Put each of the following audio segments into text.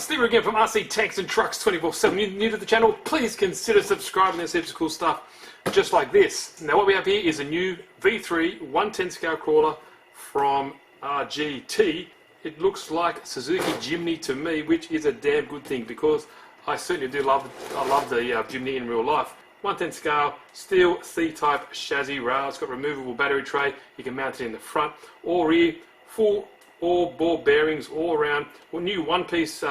Steve again from RC Tanks and Trucks 24/7. You're new to the channel, please consider subscribing. There's heaps of cool stuff just like this. Now what we have here is a new V3 110 scale crawler from RGT. It looks like Suzuki Jimny to me, which is a damn good thing because I certainly do love the Jimny in real life. 110 scale, steel C-type chassis rail. It's got removable battery tray. You can mount it in the front or rear. Full all ball bearings all around. Well, new one-piece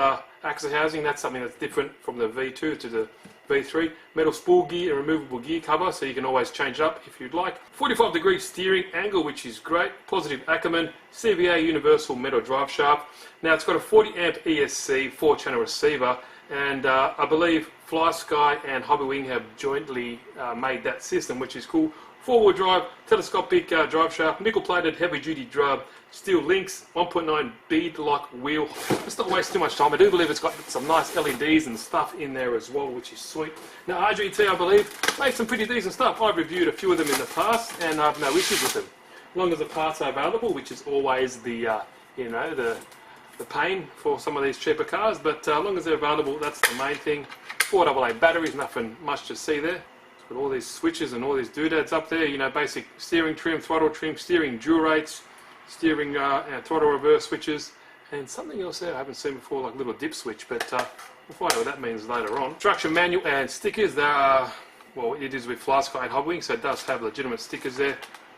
axle housing. That's something that's different from the V2 to the V3. Metal spool gear and removable gear cover, so you can always change it up if you'd like. 45-degree steering angle, which is great. Positive Ackerman, CVA universal metal drive shaft. Now it's got a 40 amp ESC 4-channel receiver, and I believe FlySky and Hobbywing have jointly made that system, which is cool. 4-wheel drive, telescopic drive shaft, nickel-plated heavy-duty drum, steel links, 1.9 bead-lock wheel. Let's not waste too much time. I do believe it's got some nice LEDs and stuff in there as well, which is sweet. Now RGT, I believe, made some pretty decent stuff. I've reviewed a few of them in the past, and I have no issues with them, as long as the parts are available, which is always the the pain for some of these cheaper cars. But as long as they're available, that's the main thing. 4AA batteries, nothing much to see there. With all these switches and all these doodads up there, you know, basic steering trim, throttle trim, steering dual rates, steering and throttle reverse switches, and something else there I haven't seen before, like a little dip switch, but we'll find out what that means later on. Instruction manual and stickers. There are, well, it is with FlySky and Hobbywing, so it does have legitimate stickers there.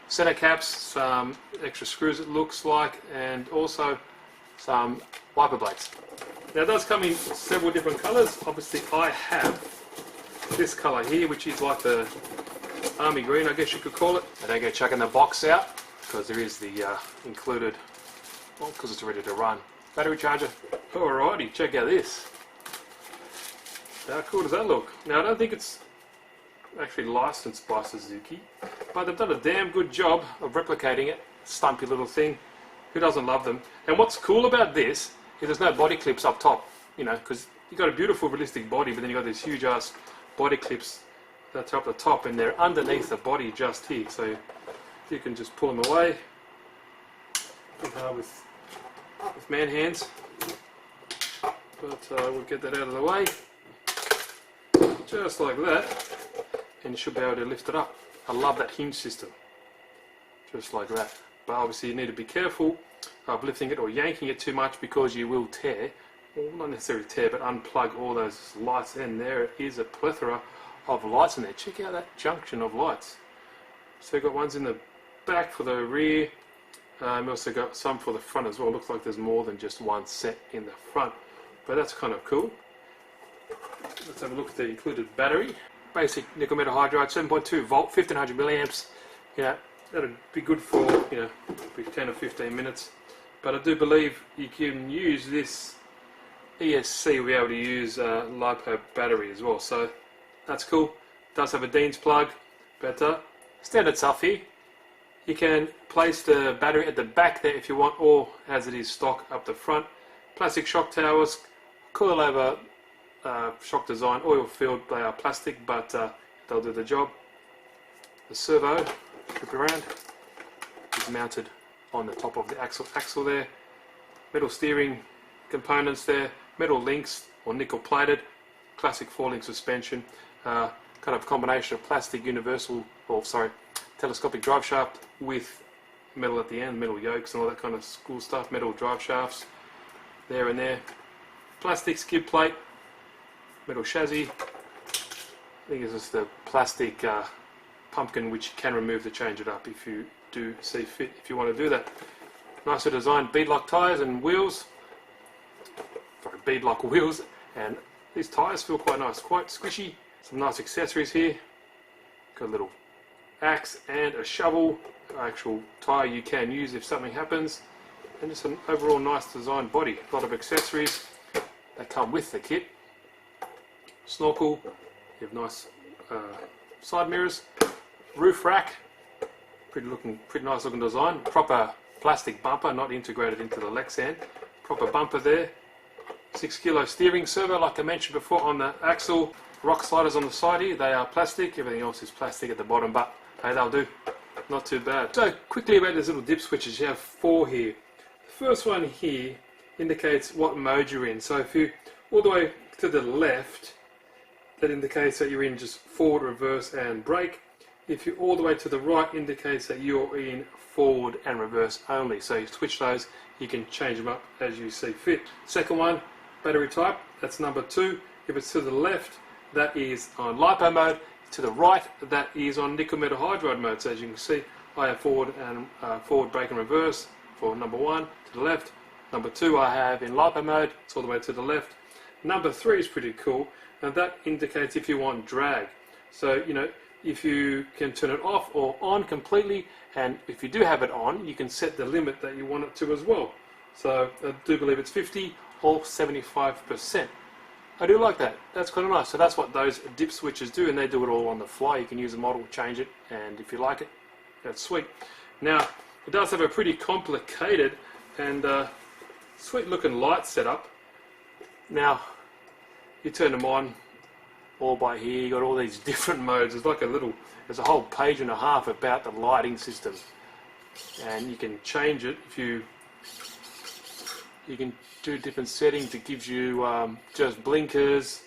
Center caps, some extra screws it looks like, and also some wiper blades. Now it does come in several different colours. Obviously I have this colour here, which is like the army green, I guess you could call it. I don't go chucking the box out because there is the included, well, because it's ready to run, battery charger. Alrighty, check out this. How cool does that look? Now I don't think it's actually licensed by Suzuki, but they've done a damn good job of replicating it. Stumpy little thing. Who doesn't love them? And what's cool about this is there's no body clips up top, you know, because you've got a beautiful realistic body, but then you've got these huge ass body clips that are up the top, and they're underneath the body just here, so you can just pull them away with man hands. But we'll get that out of the way, just like that, and you should be able to lift it up. I love that hinge system, just like that. But obviously you need to be careful of lifting it or yanking it too much, because you will tear. Well, not necessarily tear, but unplug all those lights, and there is a plethora of lights in there. Check out that junction of lights. So you've got ones in the back for the rear, we've also got some for the front as well. Looks like there's more than just one set in the front, but that's kind of cool. Let's have a look at the included battery. Basic nickel metal hydride, 7.2 volt, 1500 milliamps. Yeah, that'd be good for, you know, 10 or 15 minutes. But I do believe you can use this ESC, we'll be able to use LiPo battery as well, so that's cool. It does have a Dean's plug, but standard stuff here. You can place the battery at the back there if you want, or as it is stock up the front. Plastic shock towers, coilover shock design, oil filled. They are plastic, but they'll do the job. The servo, flip around, is mounted on the top of the axle there. Metal steering components there. Metal links or nickel plated, classic 4-link suspension, kind of combination of plastic universal, or sorry, telescopic drive shaft with metal at the end, metal yokes and all that kind of cool stuff, metal drive shafts there and there. Plastic skid plate, metal chassis. I think it's just the plastic pumpkin, which you can remove to change it up if you do see fit, if you want to do that. Nicer designed beadlock tyres and wheels. Beadlock wheels, and these tyres feel quite nice, quite squishy. Some nice accessories here. Got a little axe and a shovel, actual tyre you can use if something happens, and just an overall nice designed body. A lot of accessories that come with the kit. Snorkel, you have nice side mirrors, roof rack, pretty nice looking design. Proper plastic bumper, not integrated into the Lexan. Proper bumper there. 6 kilo steering servo, like I mentioned before, on the axle. Rock sliders on the side here, they are plastic. Everything else is plastic at the bottom, but hey, they'll do. Not too bad. So quickly about these little dip switches, you have 4 here. The first one here indicates what mode you're in. So if you all the way to the left, that indicates that you're in just forward, reverse and brake. If you're all the way to the right, indicates that you're in forward and reverse only. So you switch those, you can change them up as you see fit. Second one, battery type, that's number 2. If it's to the left, that is on LiPo mode. To the right, that is on nickel metal hydride mode. So as you can see, I have forward and forward brake and reverse for number 1 to the left. Number 2 I have in LiPo mode, it's all the way to the left. Number 3 is pretty cool, and that indicates if you want drag. So, you know, if you can turn it off or on completely, and if you do have it on, you can set the limit that you want it to as well. So I do believe it's 50 or 75%. I do like that. That's kind of nice. So that's what those dip switches do, and they do it all on the fly. You can use a model, change it, and if you like it, that's sweet. Now, it does have a pretty complicated and sweet looking light setup. Now, you turn them on all by here. You got all these different modes. There's like there's a whole page and a half about the lighting system, and you can change it if you can do different settings. It gives you just blinkers.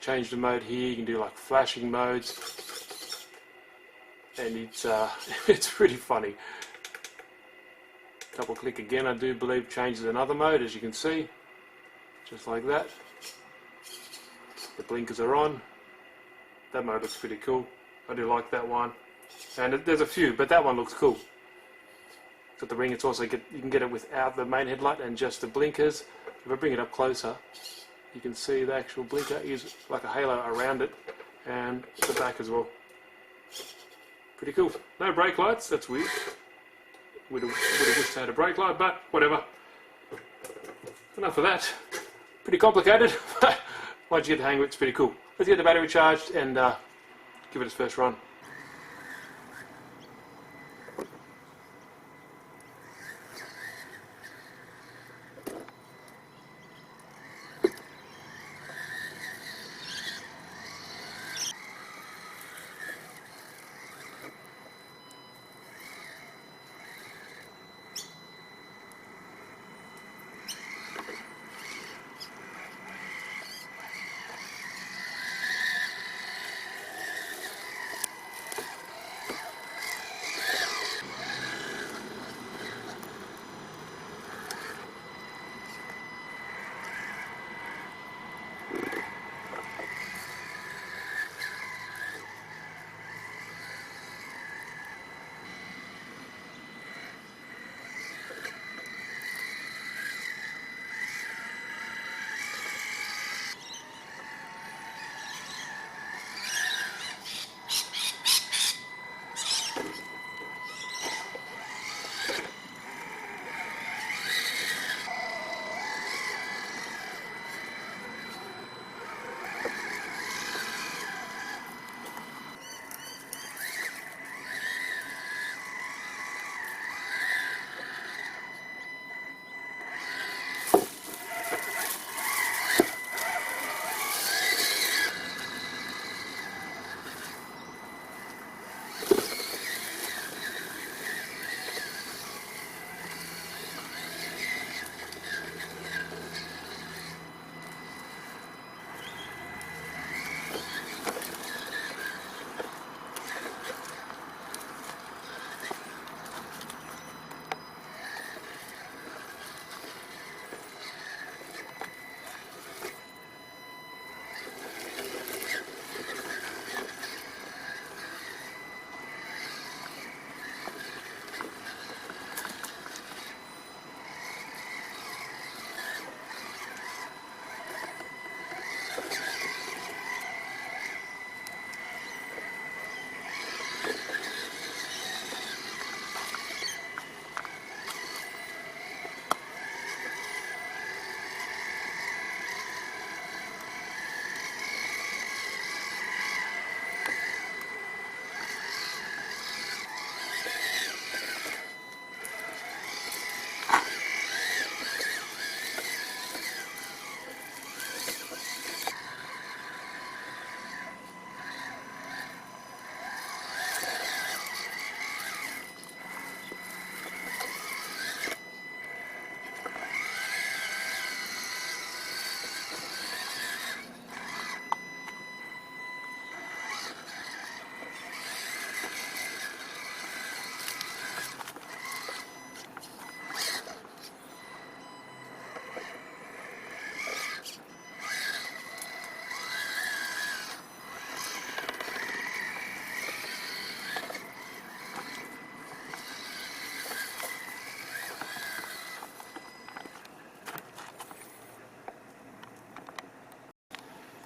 Change the mode here. You can do like flashing modes, and it's it's pretty funny. Double click again, I do believe changes another mode, as you can see, just like that. The blinkers are on. That mode looks pretty cool. I do like that one. And there's a few, but that one looks cool. Got the ring. It's also you can get it without the main headlight and just the blinkers. If I bring it up closer, you can see the actual blinker is like a halo around it, and the back as well. Pretty cool. No brake lights. That's weird. Would have wished I had a brake light, but whatever. Enough of that. Pretty complicated, but once you get the hang of it, it's pretty cool. Let's get the battery charged and give it its first run.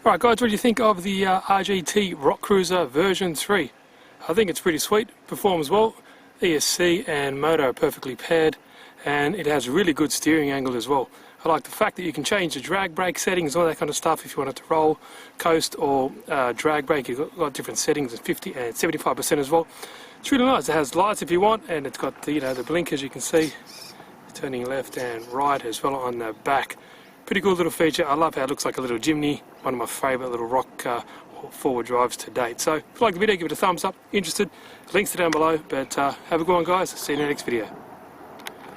Alright guys, what do you think of the RGT Rock Cruiser version 3? I think it's pretty sweet, performs well, ESC and motor are perfectly paired, and it has really good steering angle as well. I like the fact that you can change the drag brake settings, all that kind of stuff, if you want it to roll, coast or drag brake. You've got different settings, 50 and 75% as well. It's really nice. It has lights if you want, and it's got the, the blinkers you can see, turning left and right as well on the back. Pretty cool little feature. I love how it looks like a little Jimny, one of my favourite little rock forward drives to date. So if you like the video, give it a thumbs up. Interested, links are down below. But have a good one guys, see you in the next video.